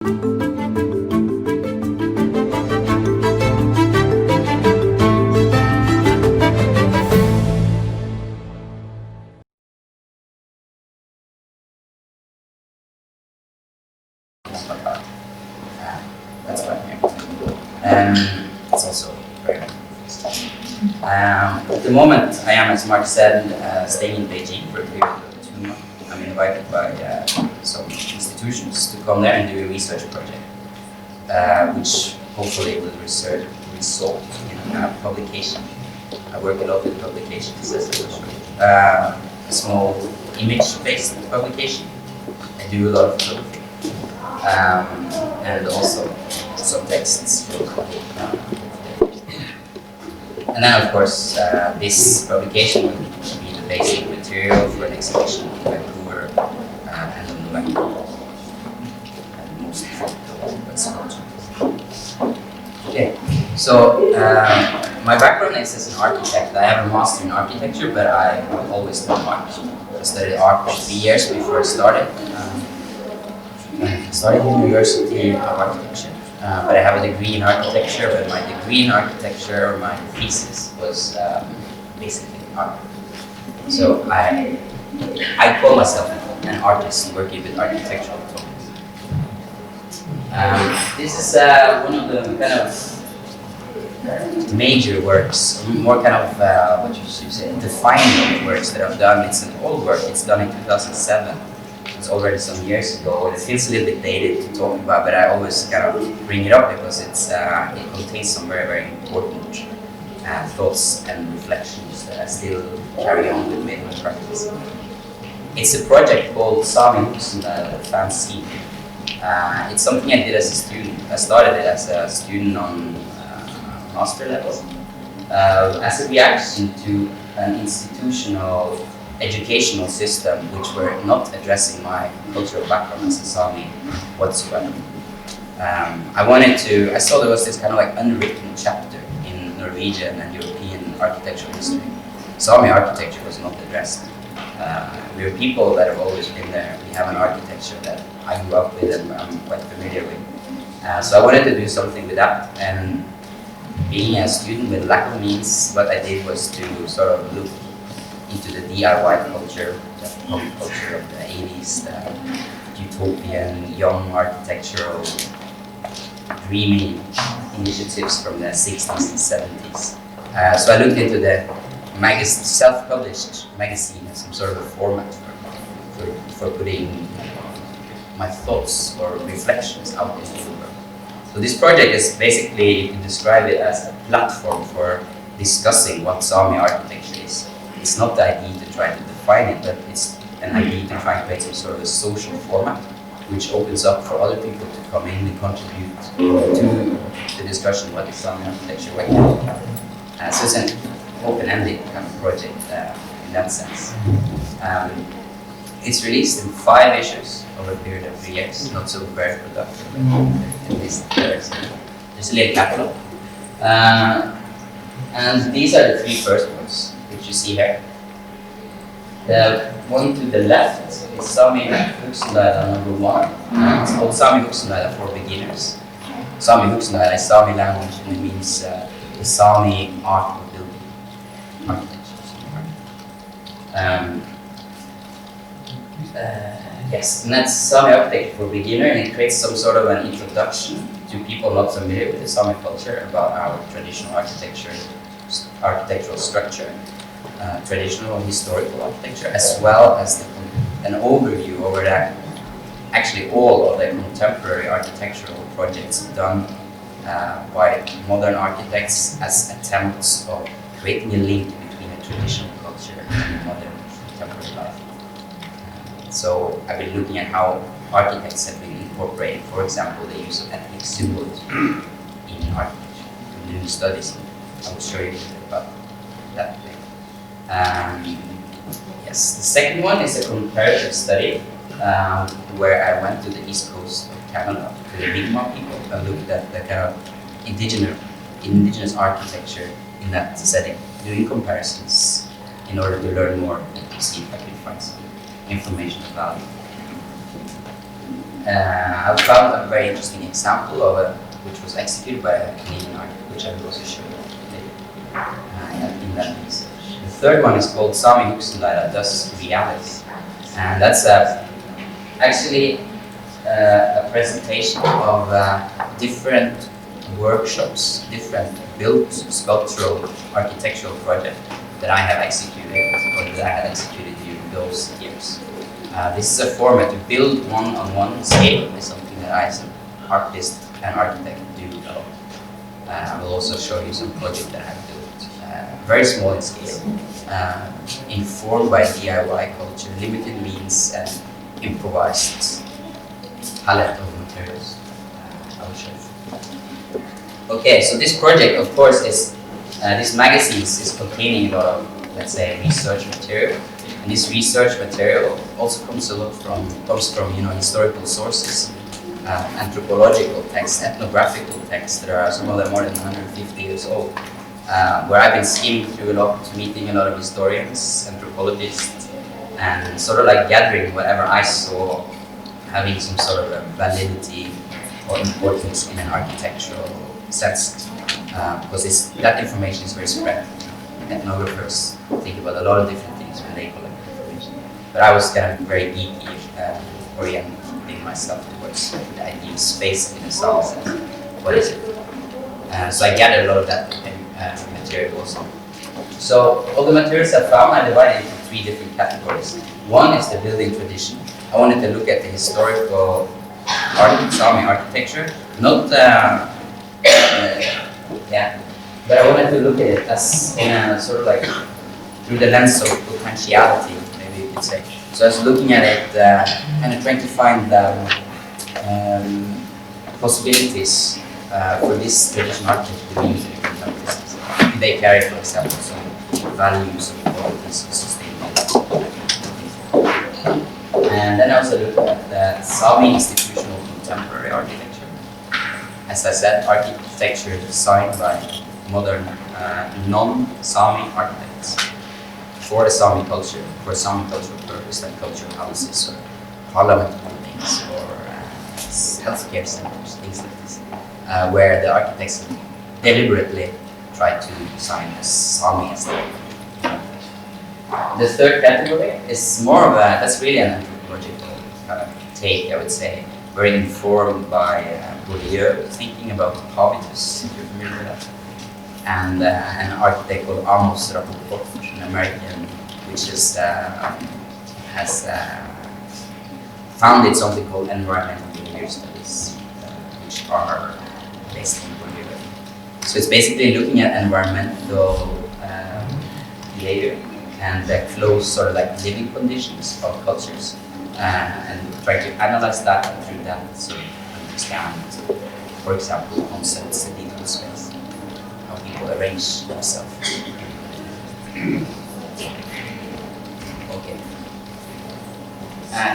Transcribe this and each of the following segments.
That's why I'm here. It's also very nice. At the moment, I am, as Mark said, staying in Beijing for a period of 2 months. I'm invited by some institutions to come there and do a research project, which hopefully will result in a publication. I work a lot with publications, as I was a small image-based publication. I do a lot of photography. And also some texts. And then, of course, this publication will be the basic material for an exhibition in Vancouver end of November. And most Okay, so my background is as an architect. I have a master in architecture, but I always done art. I studied art for 3 years before I started. I started in University of Architecture, but I have a degree in architecture, but my degree in architecture, my thesis was basically art. So I call myself an artist working with architectural topics. This is one of the kind of major works, more kind of, what you should say, defining works that I've done. It's an old work, it's done in 2007. It's already some years ago. It feels a little bit dated to talk about, but I always kind of bring it up because it contains some very, very important thoughts and reflections that I still carry on with me in my practice. It's a project called Sami-Norwegian, the fancy. It's something I did as a student. I started it as a student on master level as a reaction to an institutional educational system which were not addressing my cultural background as a Sami whatsoever. I saw there was this kind of like unwritten chapter in Norwegian and European architectural history. Sami architecture was not addressed. We're people that have always been there. We have an architecture that I grew up with and I'm quite familiar with. So I wanted to do something with that, and being a student with lack of means, what I did was to sort of look into the DIY culture, the pop culture of the 80s, the utopian, young architectural, dreamy initiatives from the 60s and 70s. So I looked into the self-published magazine as some sort of a format for putting my thoughts or reflections out into the world. So this project is basically, you can describe it as a platform for discussing what Sami architecture is. It's not the idea to try to define it, but it's an idea to try and create some sort of a social format which opens up for other people to come in and contribute to the discussion what is Sami architecture right now. So it's an open-ended kind of project in that sense. It's released in 5 issues over a period of 3 years, not so very productive, but at least there's a little catalog. And these are the 3 first ones, which you see here. The one to the left is Sami-Norwegian number 1. It's called Sami-Norwegian for beginners. Sami-Norwegian is Sami language, and it means the Sami art of building, architecture. Yes, and that's Sami architecture for beginner, and it creates some sort of an introduction to people not familiar with the Sami culture about our traditional architectural structure, traditional historical architecture, as well as an overview over that. Actually, all of the contemporary architectural projects done by modern architects as attempts of creating a link between a traditional culture and modern contemporary life. So I've been looking at how architects have been incorporating, for example, the use of ethnic symbols in architecture, in new studies. I will show you a bit about that later. Yes, the second one is a comparative study where I went to the east coast of Canada, to the Finnmark people, and looked at the kind of indigenous architecture in that setting, doing comparisons in order to learn more and to see if I could find some information about it. I found a very interesting example of which was executed by a Canadian architect, which I will also show you later in that research. The third one is called Sami-Norwegian, thus reality. And that's actually a presentation of different workshops, different built sculptural architectural projects that I have executed or that I had executed during those years. This is a format to build one-on-one scale is something that I as an artist and architect do a lot. I will also show you some projects that I have built, very small in scale, informed by DIY culture, limited means and improvised palette of materials. I will show you. Okay, so this project, of course, is this magazine is containing a lot of, let's say, research material. And this research material also comes from historical sources, anthropological texts, ethnographical texts that are some of them more than 150 years old, where I've been skimming through a lot, meeting a lot of historians, anthropologists, and sort of like gathering whatever I saw having some sort of a validity or importance in an architectural sense, because that information is very spread. Ethnographers think about a lot of different things when they collect information. But I was kind of very geeky, orienting myself towards the idea of space in a Sami sense. What is it? So I gathered a lot of that material also. So all the materials I found, I divided into 3 different categories. One is the building tradition. I wanted to look at the historical Sami architecture, not but I wanted to look at it as in a sort of like through the lens of potentiality, maybe you could say. So I was looking at it and trying to find possibilities for this traditional architecture to be used in different contexts. Do they carry, for example, some values of qualities of sustainability? And then I also looked at the Sami institutional contemporary architecture. As I said, architecture designed by modern non-Sami architects for the Sami culture, for Sami cultural purpose, like cultural houses or parliament buildings or healthcare centers, things like this, where the architects deliberately try to design a Sami aesthetic. The third category is more of that's really an anthropological kind of take, I would say, very informed by Bourdieu, thinking about habitus, if you're familiar with that. And an architect called Amos Rapoport, an American, which is, has founded something called environmental behavior studies, which are based on Bourdieu. So it's basically looking at environmental behavior and the close sort of like living conditions of cultures, and try to analyze that and through that sort of understand, for example, concepts in digital space, how people arrange themselves. Okay.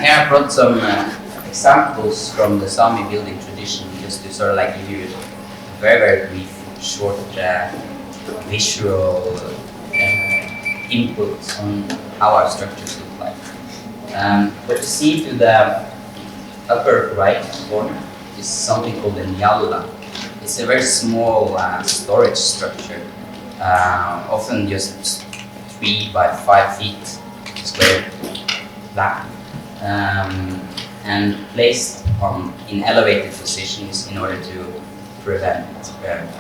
Here I brought some examples from the Sami building tradition, just to sort of like give you a very, very brief, short visual input on how our structures look like. What you see to the upper right corner is something called the nyalla. It's a very small storage structure, often just 3 by 5 feet square flat, and placed in elevated positions in order to prevent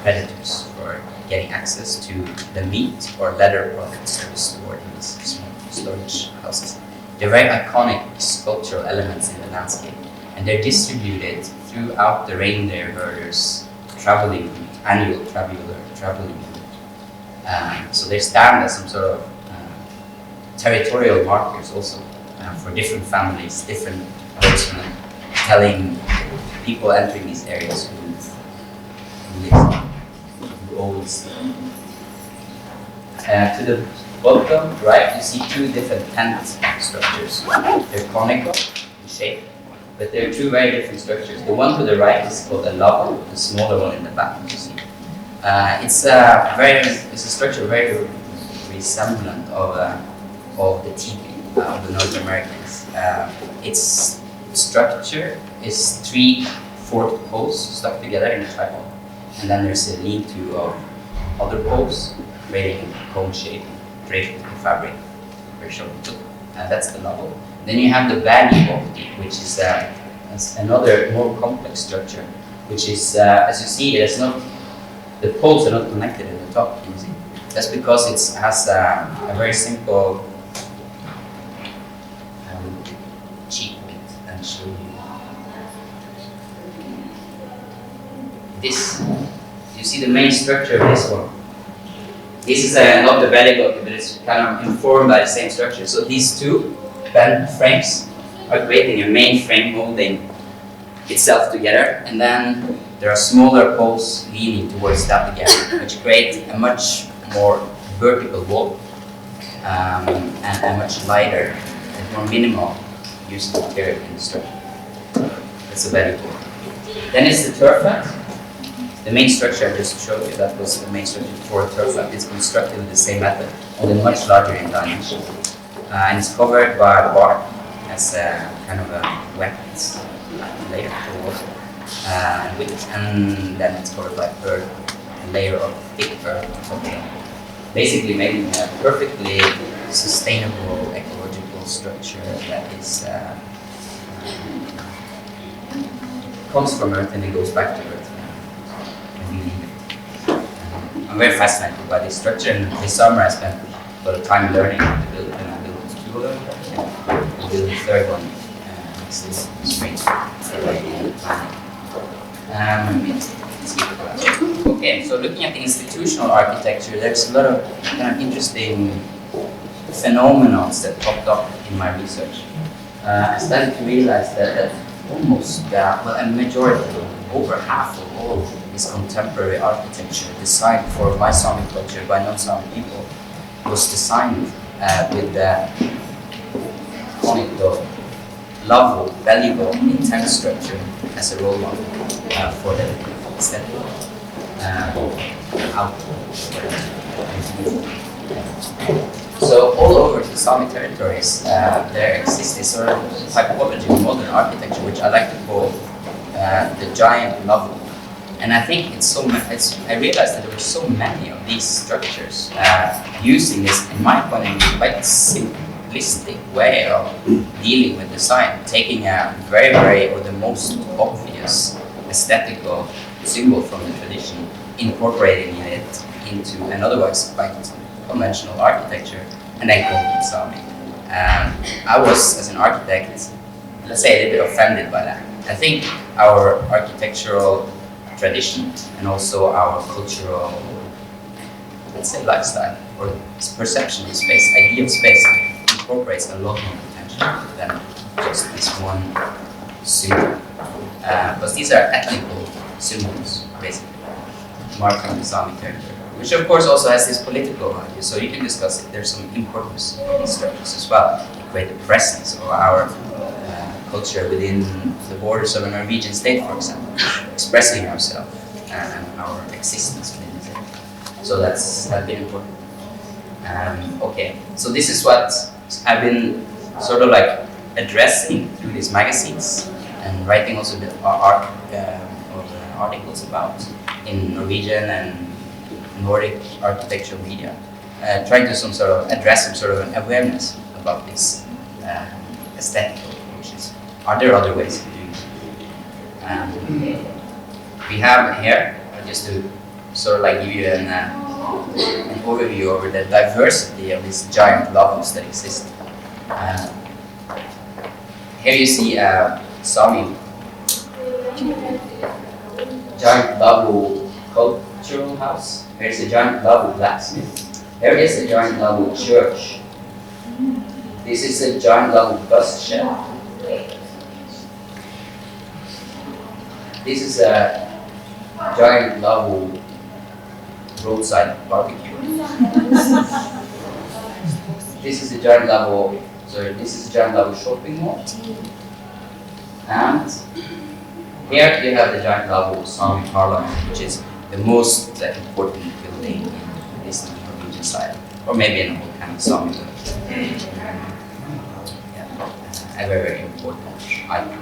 predators from getting access to the meat or leather products that are stored in these small storage houses. They're very iconic sculptural elements in the landscape, and they're distributed throughout the reindeer herders' annual traveling route. So they stand as some sort of territorial markers also for different families, different herdsmen, telling people entering these areas who owns them. To the bottom right, you see 2 different tent structures. They're conical in shape, but they're 2 very different structures. The one to the right is called a lava, the smaller one in the back, you see. It's a structure very resemblant of the teepee of the North Americans. Its structure is 3 forked poles stuck together in a tripod, and then there's a lean-to of other poles creating a cone shape draped with fabric. Very short. That's the level. Then you have the valley body, which is another more complex structure, which is, as you see, it's not, the poles are not connected at the top, you see. That's because it has a very simple cheat bit and show you this. You see the main structure of this one. This is not the belly button, but it's kind of informed by the same structure. So these two bent frames are creating a main frame molding itself together, and then there are smaller poles leaning towards that again, which create a much more vertical wall and a much lighter and more minimal use of material in the structure. That's a belly button. Then it's the turf hut. The main structure I just showed you, that was the main structure for a turf hut. It's constructed with the same method, only much larger in dimension. And it's covered by bark as a kind of a wet layer for water. And then it's covered by earth, a layer of thick earth on top of it. Basically making a perfectly sustainable ecological structure that is comes from earth and it goes back to earth. I'm very fascinated by this structure, and this summer I spent a lot of time learning how to build it, and I built 2 of them. I'll build the 3rd one next spring. Okay, so looking at the institutional architecture, there's a lot of kind of interesting phenomena that popped up in my research. I started to realize that almost, well, a majority, over half of all this contemporary architecture designed for my Sami culture by non-Sami people was designed with the conical, level, valuable, intense structure as a role model for the aesthetic output. So all over the Sami territories, there exists this sort of typology of modern architecture, which I like to call the giant level. And I think I realized that there were so many of these structures using this, in my point of view, quite simplistic way of dealing with design, taking a very, or the most obvious aesthetical symbol from the tradition, incorporating it into an otherwise quite conventional architecture, and then calling it Sami. I was, as an architect, let's say, a little bit offended by that. I think our architectural tradition and also our cultural, let's say, lifestyle or perception of space, idea of space, incorporates a lot more potential than just this one symbol. Because these are ethnical symbols, basically, marking the Sami territory, which of course also has this political value, so you can discuss it. There's some importance in these structures as well. They create a presence of our culture within the borders of a Norwegian state, for example, expressing ourselves and our existence within the state. So that's been important. Okay, so this is what I've been sort of like addressing through these magazines and writing also the articles about in Norwegian and Nordic architectural media, trying to address some sort of an awareness about this aesthetical approaches. Are there other ways of doing it? We have here, just to sort of like give you an overview over the diversity of these giant levels that exist. Here you see Sami giant level cultural house. Here's a giant level blacksmith. Here is a giant level church. This is a giant level bus shed. This is a giant level roadside barbecue. This is a giant level. This is a giant level shopping mall. And here you have the giant level Sami Parliament, which is the most important building in this Norwegian side, or maybe in a whole kind of Sami village. A very important icon.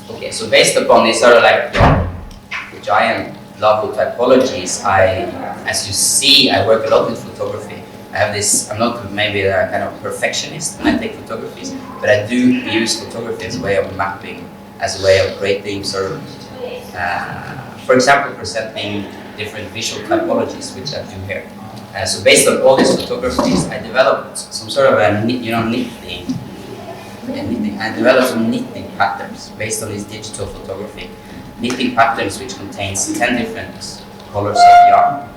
Okay, so based upon these sort of like the giant level typologies, as you see, I work a lot with photography. I have this, I'm not maybe a kind of perfectionist when I take photographies, but I do use photography as a way of mapping, as a way of creating sort of, for example, presenting different visual typologies, which I do here. So based on all these photographies, I developed some sort of a, knitting. I developed some knitting patterns based on this digital photography. Knitting patterns which contains 10 different colors of yarn.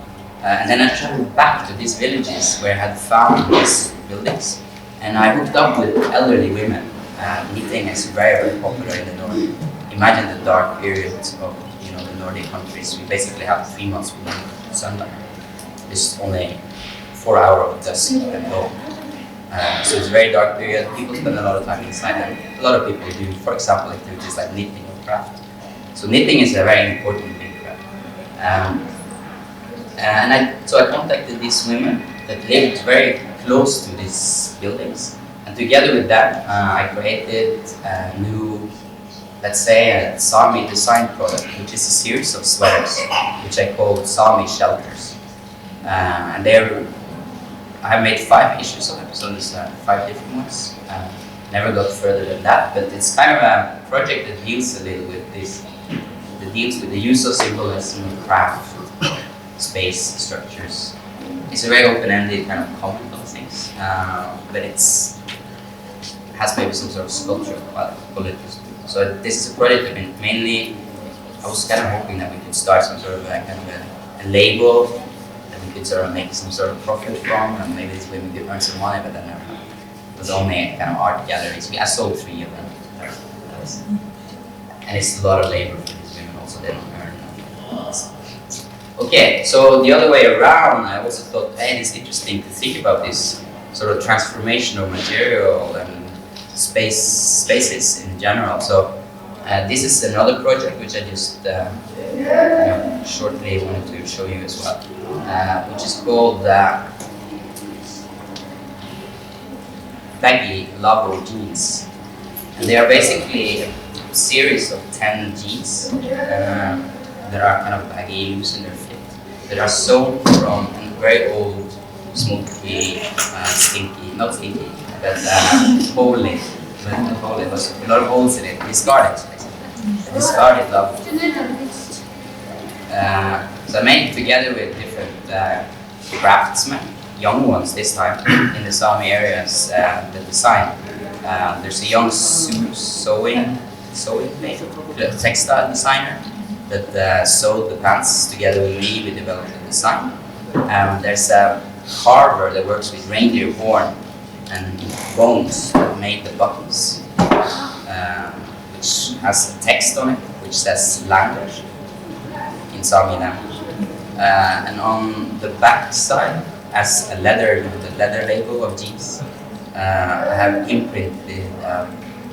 And then I traveled back to these villages where I had found these buildings, and I hooked up with elderly women. Knitting is very, very popular in the north. Imagine the dark period of the Nordic countries. We basically have 3 months without sunlight. It's only 4 hours of dusk and dawn. So it's a very dark period. People spend a lot of time inside, and a lot of people do, for example, activities like knitting or craft. So knitting is a very important big craft. So I contacted these women that lived very close to these buildings, and together with them, I created a new, let's say, a Sami design product, which is a series of sweaters, which I call Sami shelters. And I have made 5 issues of them, so there's 5 different ones. Never got further than that, but it's kind of a project that deals a little with this, that deals with the use of symbolism, craft, space, structures. It's a very open-ended kind of comment on things, but has maybe some sort of sculptural quality. So this is a project that mainly, I was kind of hoping that we could start some sort of a label that we could sort of make some sort of profit from, and maybe these women could earn some money, but then it was only kind of art galleries. I sold 3 of them. And it's a lot of labor for these women also, they don't earn nothing. Okay, so the other way around, I also thought, hey, it's interesting to think about this sort of transformation of material and spaces in general. So this is another project which I just shortly wanted to show you as well, which is called baggy Lavo jeans. And they are basically a series of 10 jeans that are kind of baggy, loose in their fit, that are sewn from a very old, smoky, stinky, not stinky, but holy, it was a lot of holes in it, discarded, basically. Discarded Lavo. So I made it together with different craftsmen, young ones this time, in the Sami areas, the design. There's a young sewing textile designer that sewed the pants together with me. We developed the design. There's a carver that works with reindeer horn and bones that made the buttons, which has a text on it which says language in Sami language. And on the back side, as a leather label of jeans, I have imprinted a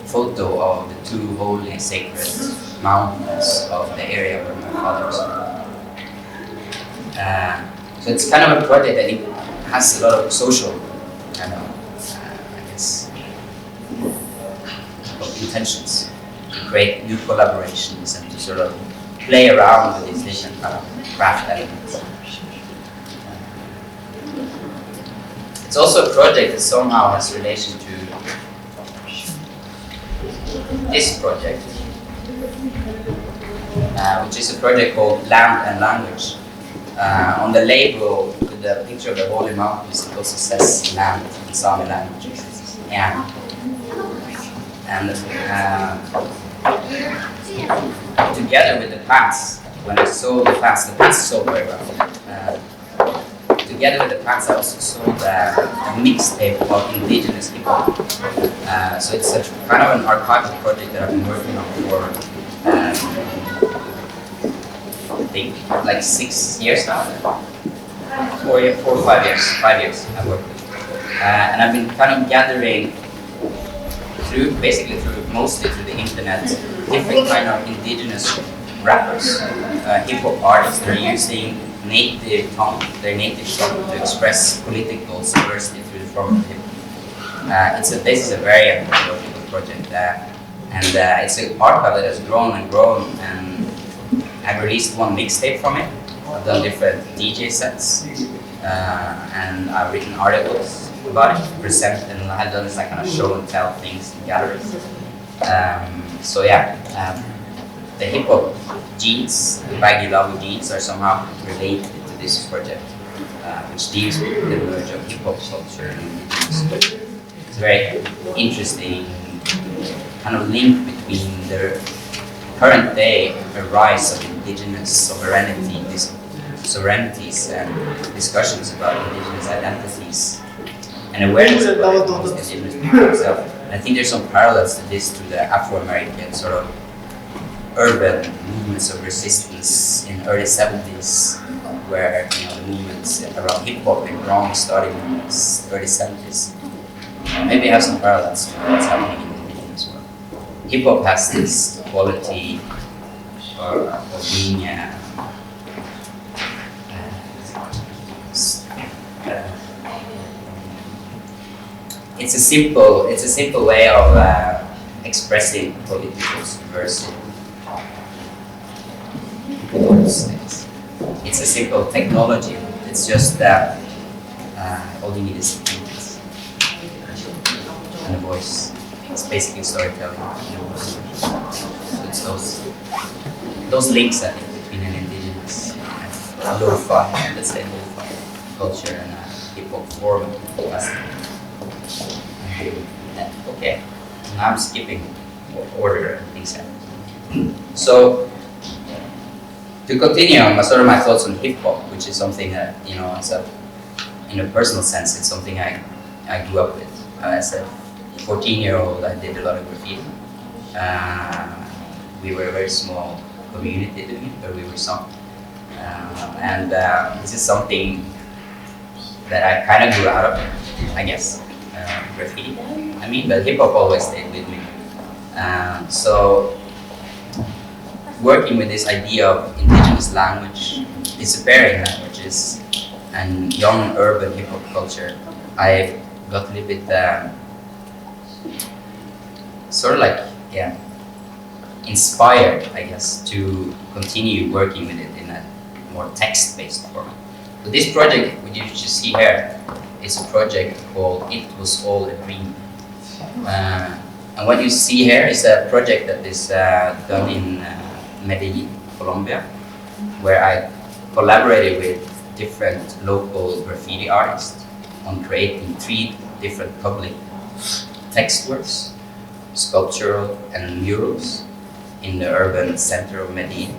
photo of the 2 holy sacred mountains of the area where my father was from. So it's kind of a project that it has a lot of social kind of, I guess, intentions to create new collaborations and to sort of play around with these different kind of craft elements. It's also a project that somehow has relation to this project, which is a project called Land and Language. On the label with the picture of the holy mountains, it also says land in Sami language. Yeah. And together with the pants, when I sew the pants sew very well. Together with the pants, I also sold a mixtape of Indigenous Hiphop. So it's a kind of an archival project that I've been working on for, I think, like 6 years now. 4 or 5 years. 5 years I've worked with it. And I've been kind of gathering mostly through the internet, different kind of indigenous rappers, hip-hop artists that are using their native tongue to express political subversity through the form of hip-hop. This is a very important project. And it's an archive that has grown and grown, and I've released one mixtape from it. I've done different DJ sets, and I've written articles about it, present, and I've done this like kind of show and tell things in galleries. So yeah, the hip-hop genes, the baggy lava genes, are somehow related to this project, which deals with the merge of hip-hop culture and indigenous culture. It's a very interesting kind of link between the current day rise of indigenous sovereignties and discussions about indigenous identities and awareness about indigenous people itself. And I think there's some parallels to this to the Afro-American sort of urban movements of resistance in early 70s, where the movements around hip-hop and grunge started in the early 70s. Maybe have some parallels to what's happening in the indigenous world. Hip-hop has this quality of being it's a simple way of expressing political subversive words. It's a simple technology. It's just that all you need is a beat and a voice. It's basically storytelling. So it's those links, I think, between an indigenous lo-fi, let's say lo-fi culture and a hip-hop form. Okay, now I'm skipping order and things happen. So, to continue on sort of my thoughts on hip-hop, which is something that, in a personal sense, it's something I grew up with. As a 14-year-old, I did a lot of graffiti. We were a very small community to me, but we were some. And this is something that I kind of grew out of, I guess. Graffiti, but hip-hop always stayed with me. So, working with this idea of indigenous language, disappearing languages, and young urban hip-hop culture, I got a little bit inspired, I guess, to continue working with it in a more text-based format. So this project, which you just see here, is a project called It Was All a Dream. And what you see here is a project that is done in Medellin, Colombia, where I collaborated with different local graffiti artists on creating 3 different public text works, sculptural and murals in the urban center of Medellin,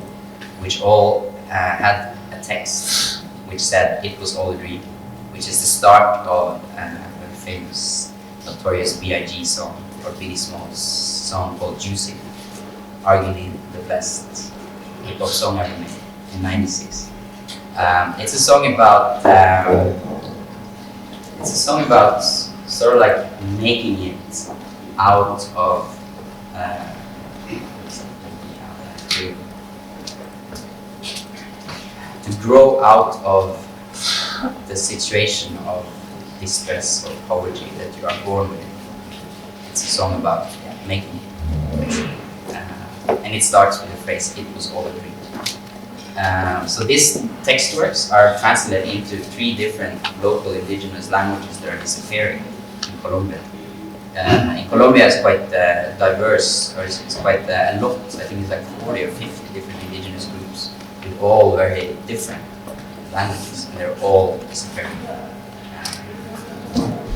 which all had a text which said "It was all a dream," which is the start of a famous Notorious B.I.G. song, or Biggie Smalls song called Juicy, arguably the best hip-hop song ever made in '96. It's a song about sort of like making it out of to grow out of the situation of distress or poverty that you are born with. It's a song about making it. And it starts with the phrase, "It was all a dream." So these text works are translated into 3 different local indigenous languages that are disappearing in Colombia. In Colombia it's quite diverse, or it's quite a lot. I think it's like 40 or 50 different indigenous groups with all very different languages, and they're all disappearing.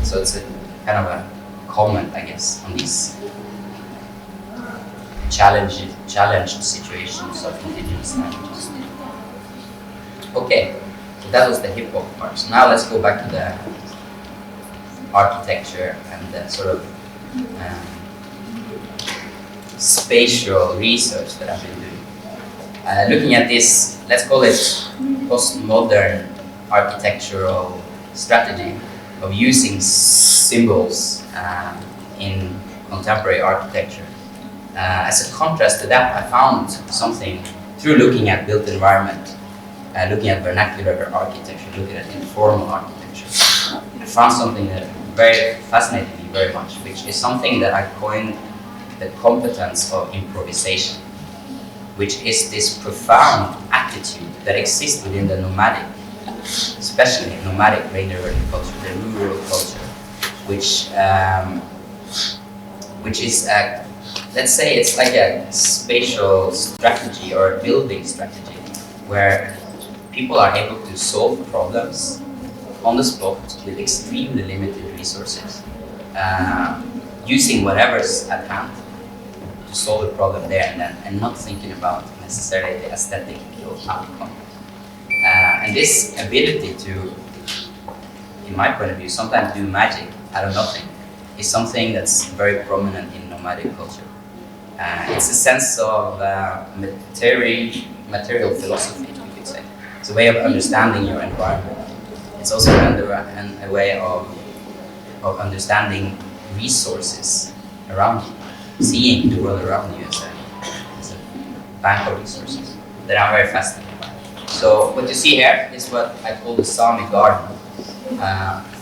So it's a kind of a comment, I guess, on these challenged situations of indigenous languages. Okay, so that was the hip-hop part. So now let's go back to the architecture and the sort of spatial research that I've been doing. Looking at this, let's call it postmodern architectural strategy of using symbols in contemporary architecture. As a contrast to that, I found something through looking at built environment, looking at vernacular architecture, looking at informal architecture. I found something that fascinated me very much, which is something that I coined the competence of improvisation, which is this profound attitude that exists within the nomadic, especially nomadic reindeer culture, the rural culture, which is let's say it's like a spatial strategy or a building strategy where people are able to solve problems on the spot with extremely limited resources, using whatever's at hand to solve the problem there and then, and not thinking about necessarily the aesthetic outcome. And this ability to, in my point of view, sometimes do magic out of nothing is something that's very prominent in nomadic culture. It's a sense of material philosophy, we could say. It's a way of understanding your environment. It's also a way of understanding resources around you, seeing the world around you as a bank of resources that I'm very fascinated by. So what you see here is what I call the Sami garden.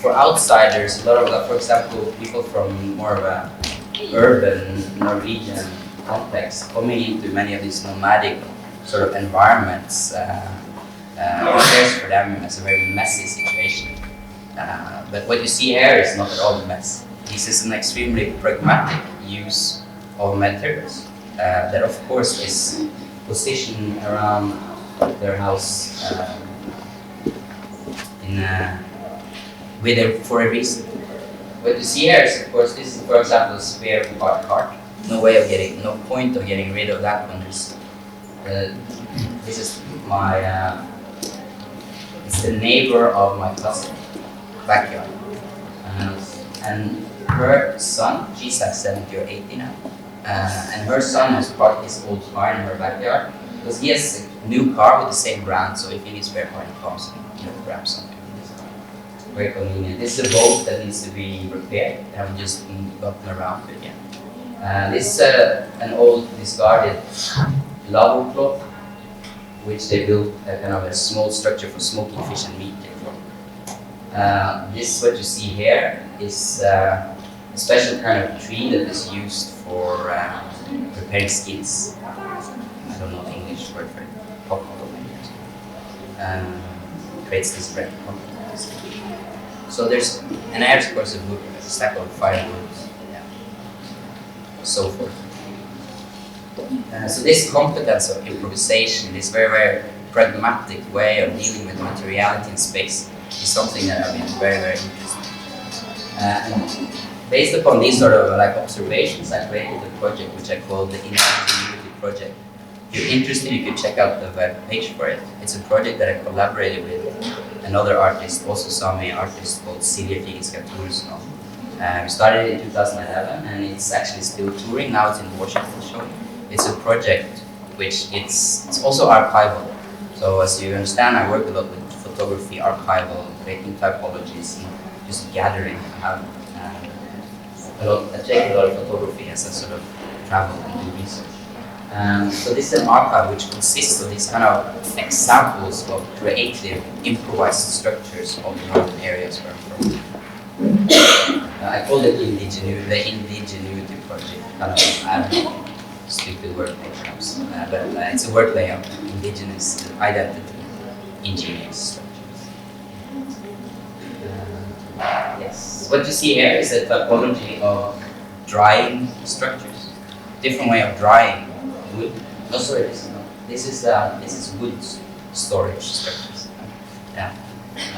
For outsiders, a lot of, for example, people from more of a urban Norwegian context coming into many of these nomadic sort of environments appears for them as a very messy situation. But what you see here is not at all a mess. This is an extremely pragmatic use of materials that of course is positioned around their house for a reason. What you see here is, of course, this is, for example, a spare cart. No point of getting rid of that one. This is my, it's the neighbor of my cousin, backyard. And her son, she's like 70 or 80 now, and her son has parked his old car in her backyard because he has a new car with the same brand, so if he needs spare part, he comes and grabs something. Very convenient. This is a boat that needs to be repaired. They haven't just gotten around to it yet. This is an old discarded lavo cloth, which they built a kind of a small structure for smoking fish and meat. This, what you see here, is a special kind of tree that is used for preparing skins. I don't know the English word for it. Popcorn, maybe. Creates this bread. So there's an air, of course, of wood, a stack of firewood, so forth. So this competence of improvisation, this very, very pragmatic way of dealing with materiality and space, is something that I've been very, very interested in. And based upon these sort of like observations, I created a project which I call the Indigenity Project. If you're interested, you can check out the web page for it. It's a project that I collaborated with another artist, also Sami artist, called Silje Figenska Thoresson. We started in 2011 and it's actually still touring. Now it's in Washington show. It's a project which it's also archival. So as you understand, I work a lot with photography, archival, creating typologies, and just gathering. I take a lot of photography as I sort of travel and do research. So this is an archive which consists of these kind of examples of creative, improvised structures of the northern areas where I'm from. I call it the Indigenuity Project. Kind of, I don't know, stupid wordplay perhaps, but it's a wordplay of indigenous identity, ingenious structures. Yes, what you see here is a typology of drying structures, different way of drying wood. No, sorry, this is wood storage structures. Yeah.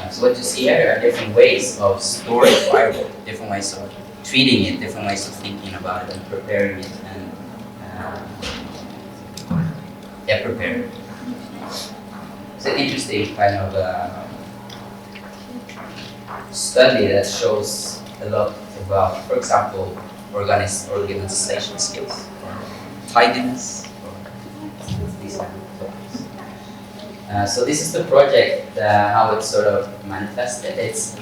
So what you see here are different ways of storing firewood, different ways of treating it, different ways of thinking about it and preparing it and prepare it. It's an interesting kind of study that shows a lot about, for example, organization skills, or tidiness, or these kind of topics. So this is the project, how it's sort of manifested. It's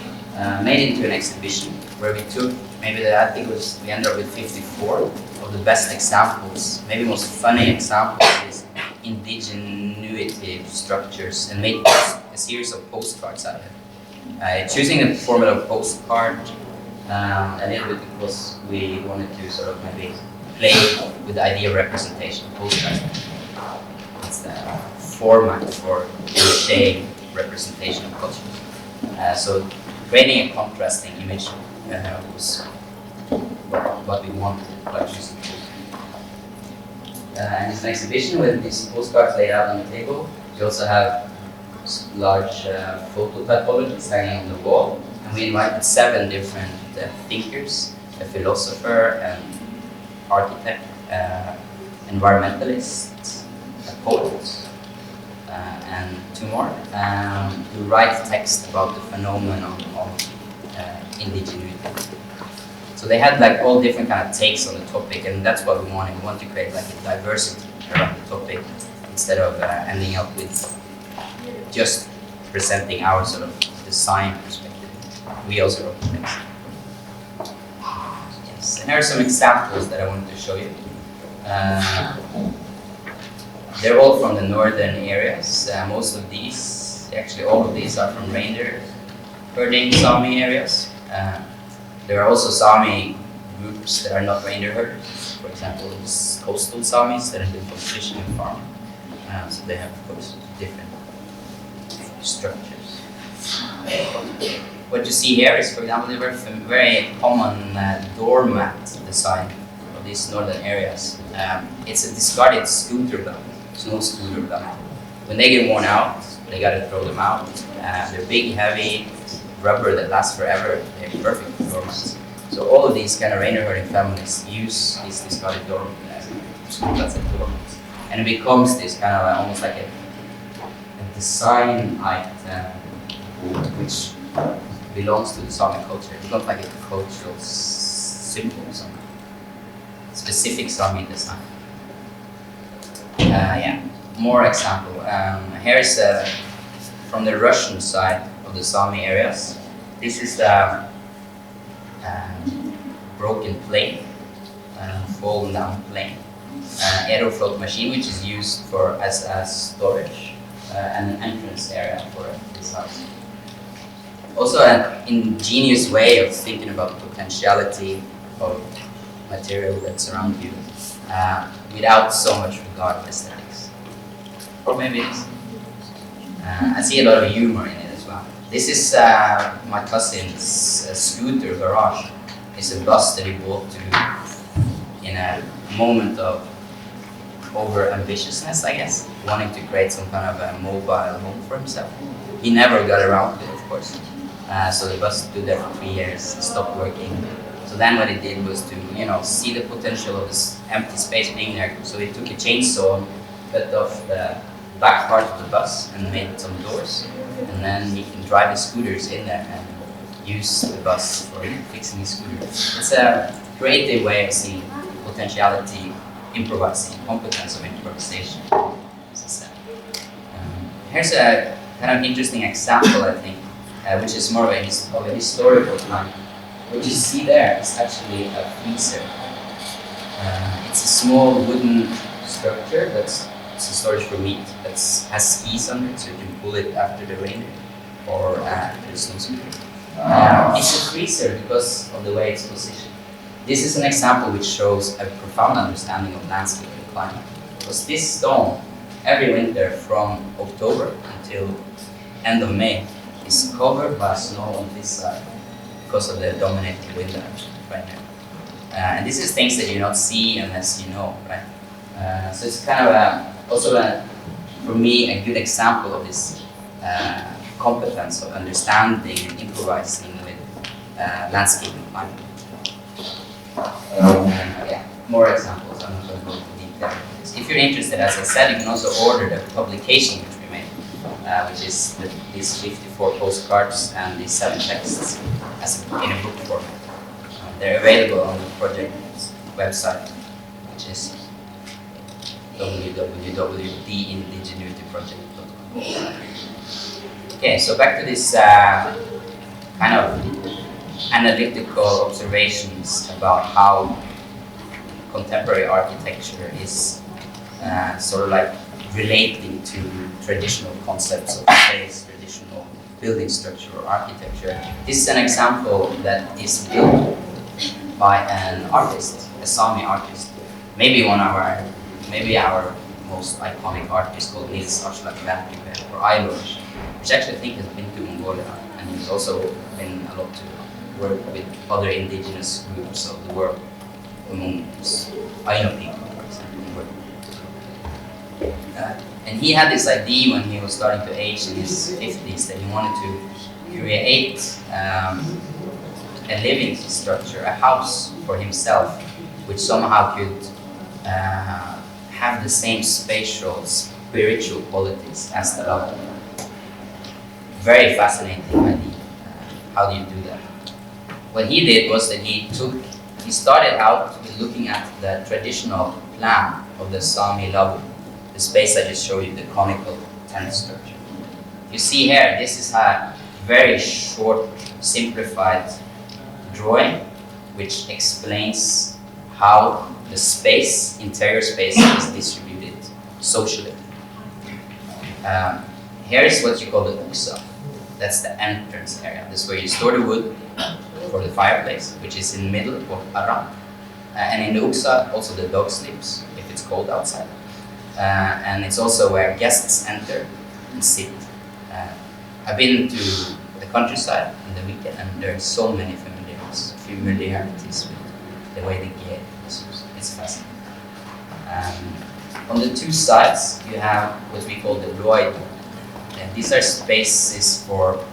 made into an exhibition where we took I think we ended up with 54 of the best examples, maybe most funny examples of these indigenuity structures, and made a series of postcards out of it. Choosing the format of postcard a little bit because we wanted to sort of maybe play with the idea of representation, postcards. It's the format for shade representation of cultures. So creating a contrasting image was what we wanted. And it's an exhibition with these postcards laid out on the table. We also have large photo typologies hanging on the wall. And we invited 7 different thinkers, a philosopher, an architect, environmentalist, a poet, and 2 more, who write text about the phenomenon of indigenuity. So they had like all different kind of takes on the topic, and that's what we wanted. We want to create like a diversity around the topic instead of ending up with just presenting our sort of design perspective. We also wrote the text. Yes, and here are some examples that I wanted to show you. They're all from the northern areas. Most of these, actually all of these, are from reindeer herding Sami areas. There are also Sami groups that are not reindeer herders. For example, there's coastal Samis that have been from fishing and farming. So they have, of course, different structures. What you see here is, for example, the very common doormat design of these northern areas. It's a discarded scooter belt. It's no scooter belt. When they get worn out, they gotta throw them out. They're big, heavy, rubber that lasts forever. They're perfect for doormats. So all of these kind of reindeer herding families use these discarded doormats, and it becomes this kind of almost like a design item which belongs to the Sami culture. It's not like a cultural symbol somehow. Specific Sami design. Yeah, more example. Here's from the Russian side of the Sami areas. This is the broken plane, fallen down plane. Aeroflot machine, which is used for as storage and an entrance area for this house. Also an ingenious way of thinking about the potentiality of material that's around you without so much regard for aesthetics. Or maybe it is. I see a lot of humor in it as well. This is my cousin's scooter garage. It's a bus that he bought in a moment of over-ambitiousness, I guess, wanting to create some kind of a mobile home for himself. He never got around to it, of course. So the bus stood there for 3 years, stopped working. So then what he did was to, see the potential of this empty space being there. So he took a chainsaw, cut off the back part of the bus and made some doors. And then he can drive his scooters in there and use the bus for fixing his scooters. It's a creative way of seeing potentiality, improvising, competence of improvisation. Here's a kind of interesting example, I think, which is more of a historical time. What you see there is actually a freezer. It's a small wooden structure it's a storage for meat that has skis under it, so you can pull it after the rain or after the snowstorm. It's a freezer because of the way it's positioned. This is an example which shows a profound understanding of landscape and climate. Because this stone, every winter from October until end of May, is covered by snow on this side because of the dominating wind direction right now. And this is things that you don't see unless you know, right? So it's kind of also for me a good example of this competence of understanding and improvising with landscape and climate. Yeah, more examples. I'm not going to go into detail. If you're interested, as I said, you can also order the publication which we made, which is these 54 postcards and these 7 texts in a book format. They're available on the project website, which is www.theindigenityproject.com. Okay, so back to this kind of analytical observations about how contemporary architecture is sort of like relating to traditional concepts of space, traditional building structure or architecture. This is an example that is built by an artist, a Sami artist, maybe our most iconic artist called Nils Aslak Verklivet, or Ailo, which actually I think has been to Mongolia, and he's also been a lot to work with other indigenous groups of the world, among Aino people, for example. And he had this idea when he was starting to age in his 50s that he wanted to create a living structure, a house for himself, which somehow could have the same spatial, spiritual qualities as the lava. Very fascinating idea. How do you do that? What he did was that he started out with looking at the traditional plan of the Sami lava, the space I just showed you, the conical tent structure. You see here, this is a very short, simplified drawing, which explains how the space, interior space, is distributed socially. Here is what you call the uksa. That's the entrance area. This is where you store the wood for the fireplace, which is in the middle of Ara. And in the uksa, also the dog sleeps if it's cold outside. And it's also where guests enter and sit. I've been to the countryside in the weekend, and there are so many familiarities with the way the gear is used. It's fascinating. On the two sides, you have what we call the roid. And these are spaces for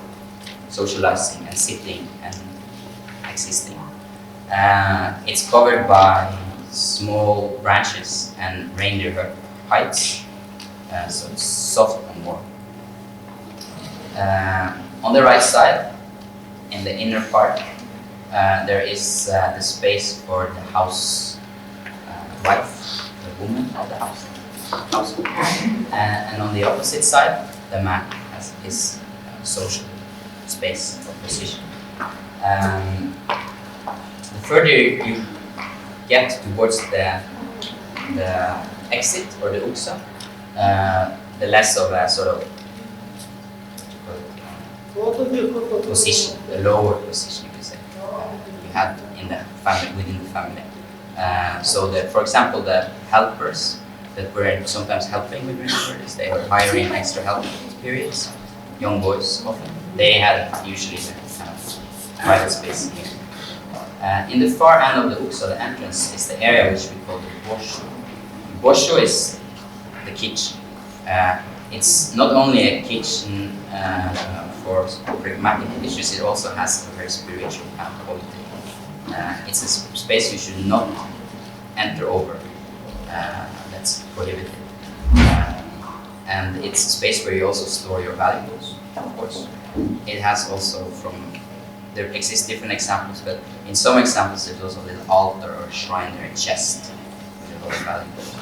socializing and sitting and existing. It's covered by small branches and reindeer heights, so it's soft and warm. On the right side, in the inner part, there is the space for the house wife, the woman of the house. And on the opposite side, the man has his social space or position. The further you get towards the exit or the uksa, the less of a sort of position, the lower position you could say, you had in the family, within the family. So that, for example, the helpers that were sometimes helping with reindeers, they were hiring extra help periods, young boys often. They had usually the kind of private space here. In the far end of the uksa, the entrance, is the area which we call the bosho. Bosho is the kitchen. It's not only a kitchen for pragmatic issues, it also has a very spiritual kind of quality. It's a space you should not enter over. That's prohibited. And it's a space where you also store your valuables, of course. It has also there exist different examples, but in some examples there's also a little altar or shrine or a chest with a lot of valuables.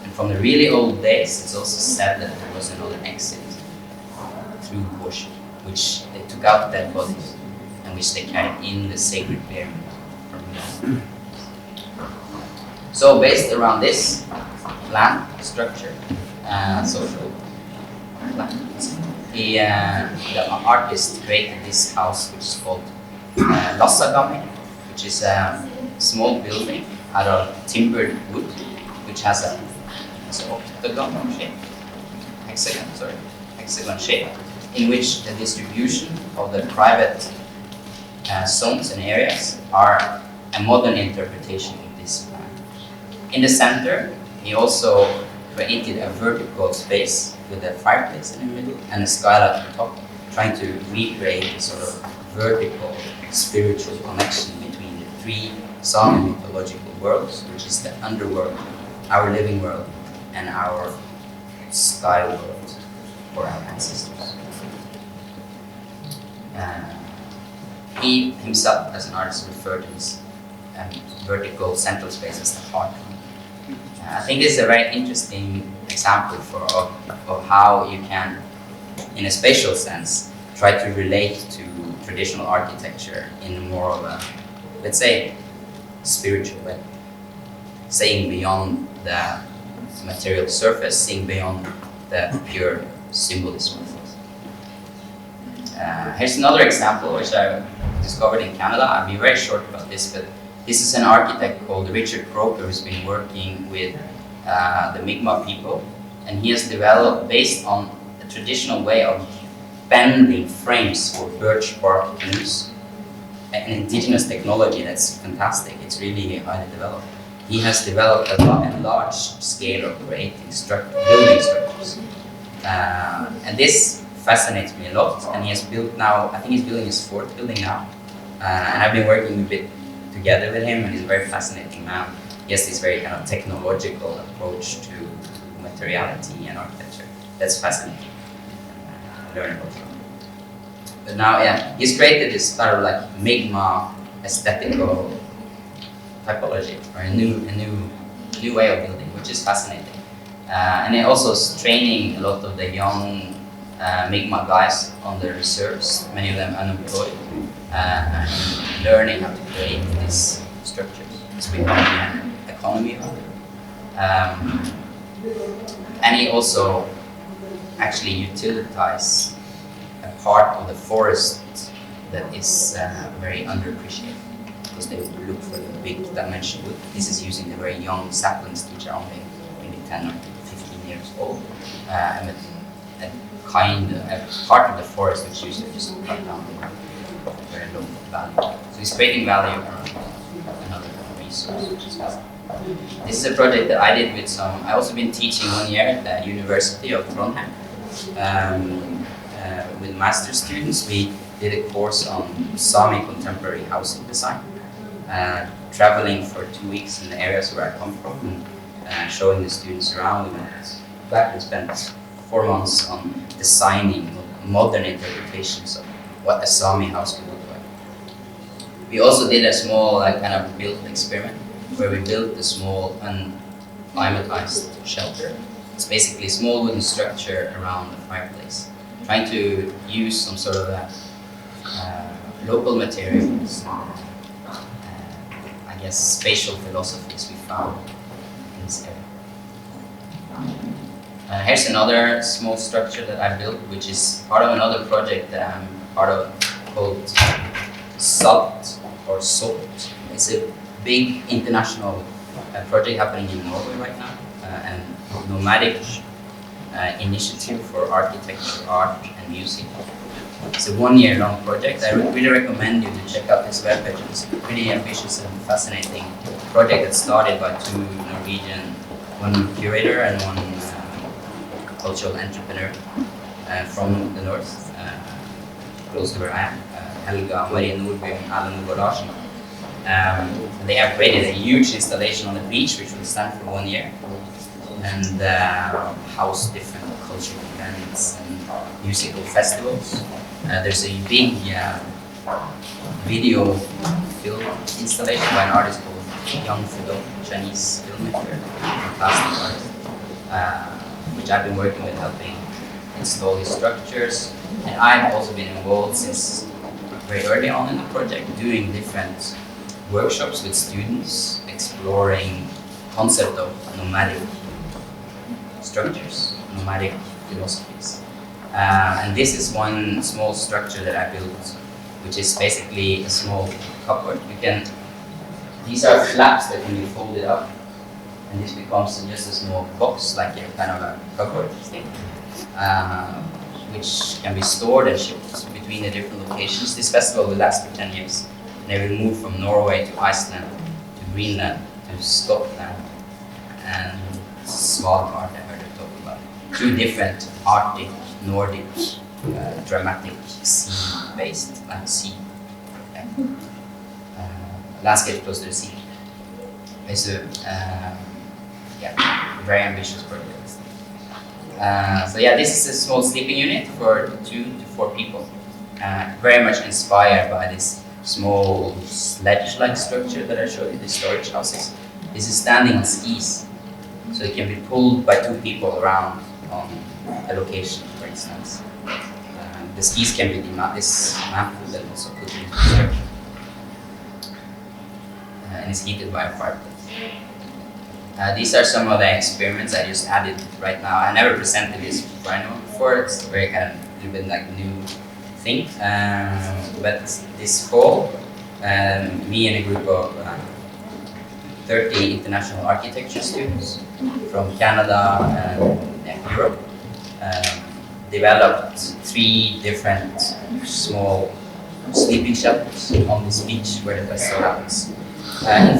And from the really old days, it's also said that there was another exit through the bush, which they took out dead bodies and which they carried in the sacred pyramid from here. So based around this plan, structure, social plan, the artist created this house which is called Lassagami, which is a small building out of timbered wood, which has a octagon shape, hexagon shape, in which the distribution of the private zones and areas are a modern interpretation of this plan. In the center, he also created a vertical space with a fireplace in the middle and a skylight at the top, trying to recreate a sort of vertical spiritual connection between the three Sami mythological worlds, which is the underworld, our living world, and our sky world for our ancestors. He himself, as an artist, referred to this vertical central space as the heart. I think this is a very interesting example of how you can, in a spatial sense, try to relate to traditional architecture in more of a, let's say, spiritual way. Seeing beyond the material surface, seeing beyond the pure symbolism of things. Here's another example which I discovered in Canada. I'll be very short about this, but This is an architect called Richard Croker who's been working with the Mi'kmaq people, and he has developed, based on a traditional way of bending frames for birch bark canoes, an indigenous technology that's fantastic. It's really highly developed. He has developed a large scale of creating building structures. And this fascinates me a lot, and he has built now, I think he's building his fourth building now, and I've been working a bit together with him, and he's a very fascinating man. He has this very kind of technological approach to materiality and architecture. That's fascinating. Learn about him. But now, yeah, he's created this sort of like Mi'kmaq aesthetical typology, or a new way of building, which is fascinating. And it also is training a lot of the young Mi'kmaq guys on the reserves, many of them unemployed, and learning how to create these structures. It's becoming an economy of it. And he also actually utilizes a part of the forest that is very underappreciated, because they look for the big dimension wood. This is using the very young saplings, which are only maybe 10 or 15 years old, and a part of the forest which usually just cut down with very low value. So he's creating value around another resource, which is fascinating. This is a project that I did with I also been teaching 1 year at the University of Trondheim with master's students. We did a course on Sami contemporary housing design, traveling for 2 weeks in the areas where I come from, and showing the students around. We went back and spent 4 months on designing modern interpretations of what a Sami house could look like. We also did a small kind of built experiment where we built a small unclimatized shelter. It's basically a small wooden structure around the fireplace, trying to use some sort of local materials, I guess spatial philosophies we found in this area. Here's another small structure that I built, which is part of another project that I'm part of called SALT, or SALT. It's a big international project happening in Norway right now, and nomadic initiative for architecture, art, and music. It's a 1 year long project. I really recommend you to check out this webpage. It's a pretty ambitious and fascinating project that started by 2 Norwegian, one curator and one cultural entrepreneur from the north, close to where I am, Helga Marie Nordby and Alan Larsen. They have created a huge installation on the beach, which will stand for 1 year, and house different cultural events and musical festivals. There's a big video film installation by an artist called Young Fido, Chinese filmmaker, fantastic artist, which I've been working with, helping install these structures. And I've also been involved since very early on in the project, doing different workshops with students, exploring concept of nomadic structures, nomadic philosophies. And this is one small structure that I built, which is basically a small cupboard. These are flaps that can be folded up, and this becomes just a small box, like a kind of a cupboard thing, which can be stored and shipped between the different locations. This festival will last for 10 years. And they will move from Norway to Iceland, to Greenland, to Scotland, and Svalbard, I heard them talk about. 2 different Arctic, Nordic, dramatic sea-based landscape close to the sea. It's a very ambitious project. So yeah, this is a small sleeping unit for 2 to 4 people. Very much inspired by this small sledge-like structure that I showed you, the storage houses. This is standing on skis, so it can be pulled by 2 people around on a location, for instance. The skis can be dismantled and also put into construction. And it's heated by a fireplace. These are some of the experiments I just added right now. I never presented this Rhino before. It's a very kind of a little bit like new thing. But this fall, me and a group of 30 international architecture students from Canada and Europe. Developed 3 different small sleeping shelters on this beach where the festival happens,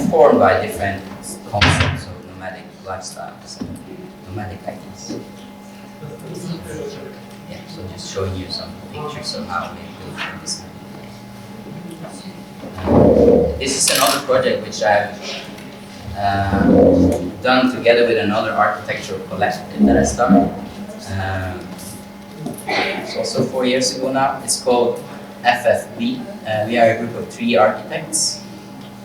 informed by different concepts of nomadic lifestyles and nomadic ideas. Yeah, so just showing you some pictures of how we built this. This is another project which I've done together with another architectural collective that I started. It's also 4 years ago now. It's called FFB. We are a group of 3 architects.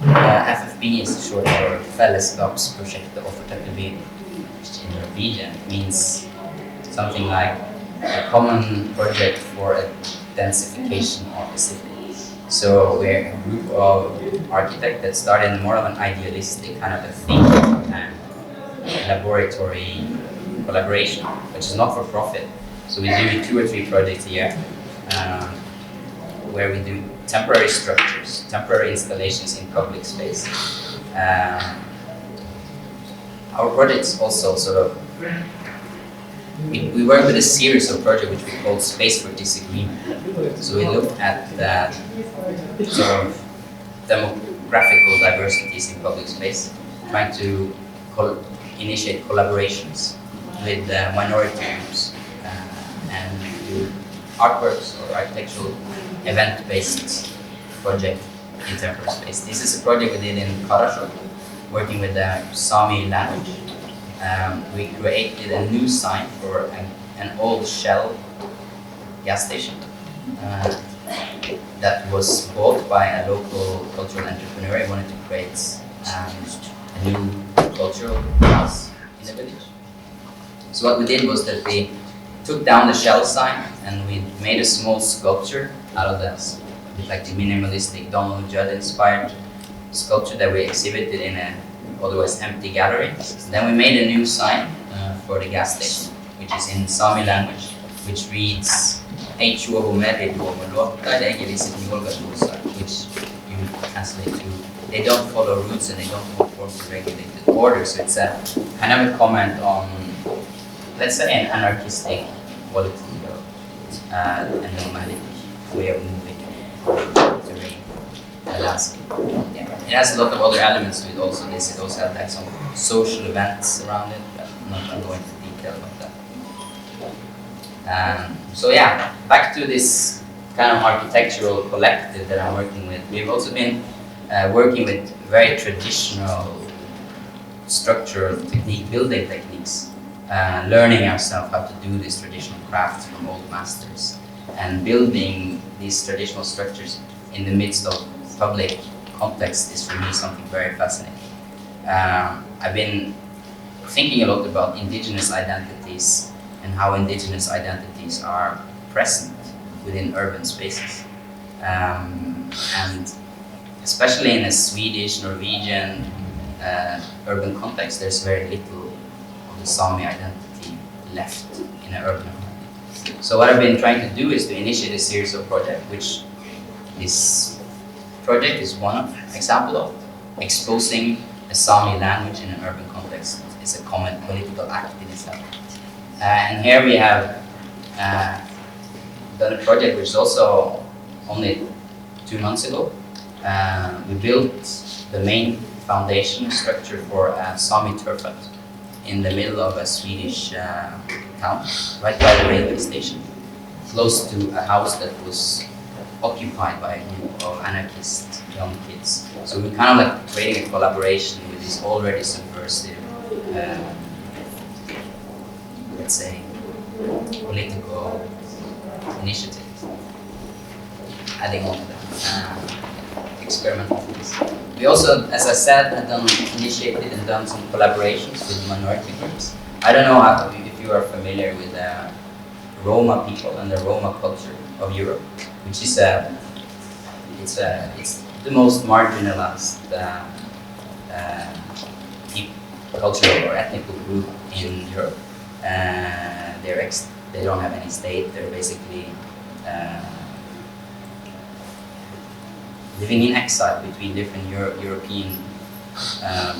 FFB is short for Fellesskapsprosjektet Offentlighet, which in Norwegian means something like a common project for a densification of the city. So we're a group of architects that started in more of an idealistic kind of a think and laboratory collaboration, which is not for profit. So we do 2 or 3 projects a year, where we do temporary structures, temporary installations in public space. Our projects also sort of, we work with a series of projects which we call Space for Disagreement. So we look at the sort of demographical diversities in public space, trying to initiate collaborations with minority groups and do artworks or architectural event-based project in temporary space. This is a project we did in Karasjok, working with the Sami language. We created a new sign for an old Shell gas station that was bought by a local cultural entrepreneur. He wanted to create a new cultural house in the village. So what we did was that we took down the Shell sign and we made a small sculpture out of this, like the minimalistic Donald Judd inspired sculpture that we exhibited in an otherwise empty gallery. Then we made a new sign for the gas station, which is in Sami language, which reads which you translate to they don't follow routes and they don't conform to regulated order. So it's a kind of a comment on, let's say, an anarchistic quality of a nomadic way of moving terrain, landscape. Yeah. It has a lot of other elements to it also. It also has like some social events around it, but I'm not going to go into detail about that. So yeah, back to this kind of architectural collective that I'm working with. We've also been working with very traditional structural technique, building techniques, learning ourselves how to do these traditional crafts from old masters, and building these traditional structures in the midst of public context is for me something very fascinating. I've been thinking a lot about indigenous identities and how indigenous identities are present within urban spaces. And especially in a Swedish, Norwegian urban context, there's very little of the Sami identity left in an urban environment. So what I've been trying to do is to initiate a series of projects, which this project is one example of, exposing the Sami language in an urban context. It's a common political act in itself. And here we have done a project which is also only 2 months ago. We built the main foundation structure for a Sami turf hut in the middle of a Swedish town, right by the railway station, close to a house that was occupied by a group of anarchist young kids. So we kind of like creating a collaboration with this already subversive, let's say, political initiative. Adding on to that, experimental things. We also, as I said, have initiated and done some collaborations with minority groups. I don't know if you are familiar with the Roma people and the Roma culture of Europe, which is it's the most marginalized cultural or ethnic group in Europe. They don't have any state. They're basically living in exile between different European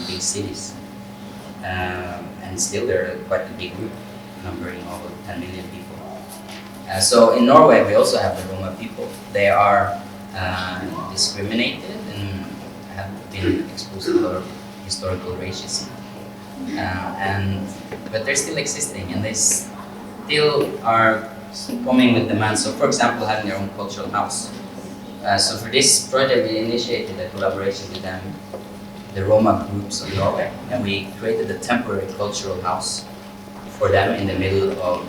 big cities. And still they're quite a big group, numbering over 10 million people. So in Norway we also have the Roma people. They are discriminated and have been exposed to a lot of historical racism. But they're still existing, and they still are coming with demands. So for example, having their own cultural house. So for this project we initiated a collaboration with them, the Roma groups of Norway, and we created a temporary cultural house for them in the middle of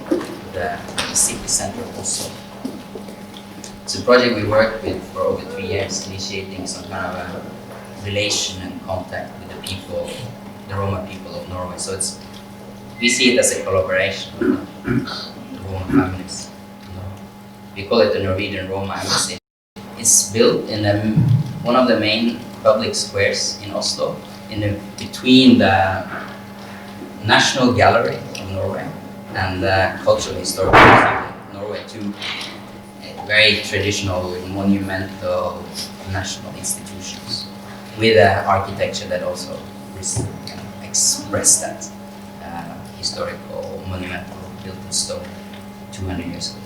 the city center of Oslo. It's a project we worked with for over 3 years, initiating some kind of a relation and contact with the people, the Roma people of Norway. So we see it as a collaboration with the Roma families. We call it the Norwegian Roma Embassy. It's built in one of the main public squares in Oslo, between the National Gallery of Norway and the Cultural Historical Museum of Norway, two very traditional, monumental national institutions with an architecture that also expressed that historical, monumental, built in stone 200 years ago.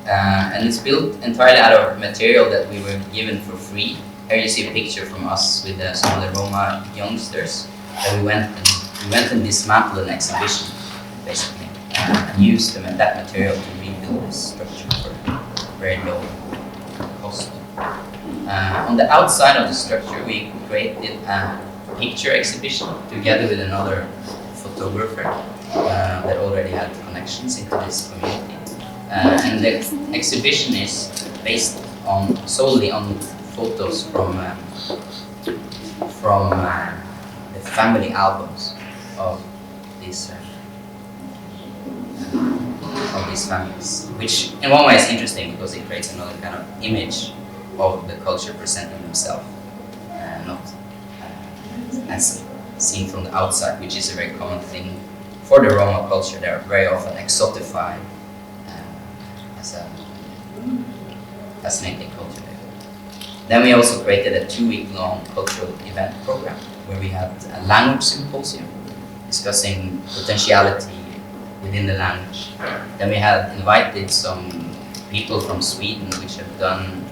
And it's built entirely out of material that we were given for free. Here you see a picture from us with some of the Roma youngsters that we went and dismantled an exhibition, basically, and used that material to rebuild this structure for very low cost. On the outside of the structure, we created a picture exhibition together with another photographer that already had connections into this community. And the exhibition is based solely on photos from the family albums of these families, which in one way is interesting because it creates another kind of image of the culture presenting themselves, not as seen from the outside, which is a very common thing for the Roma culture. They are very often exotified as a fascinating culture. Then we also created a 2-week-long cultural event program where we had a language symposium discussing potentiality within the language. Then we had invited some people from Sweden, which have done.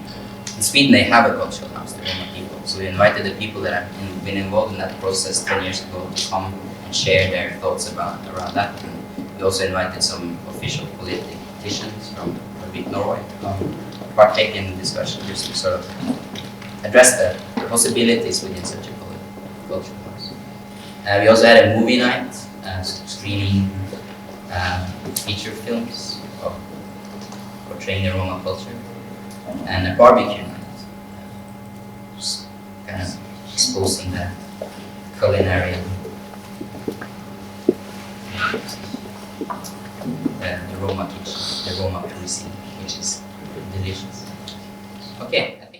In Sweden, they have a cultural house, the Roma people. So we invited the people that have been involved in that process 10 years ago to come and share their thoughts around that. And we also invited some official politicians from Norway to come partake in the discussion, just to sort of address the possibilities within such a cultural house. We also had a movie night, screening feature films portraying the Roma culture, and a barbecue night, just kind of exposing the culinary, the Roma kitchen, the Roma cuisine, which is delicious. Okay, I think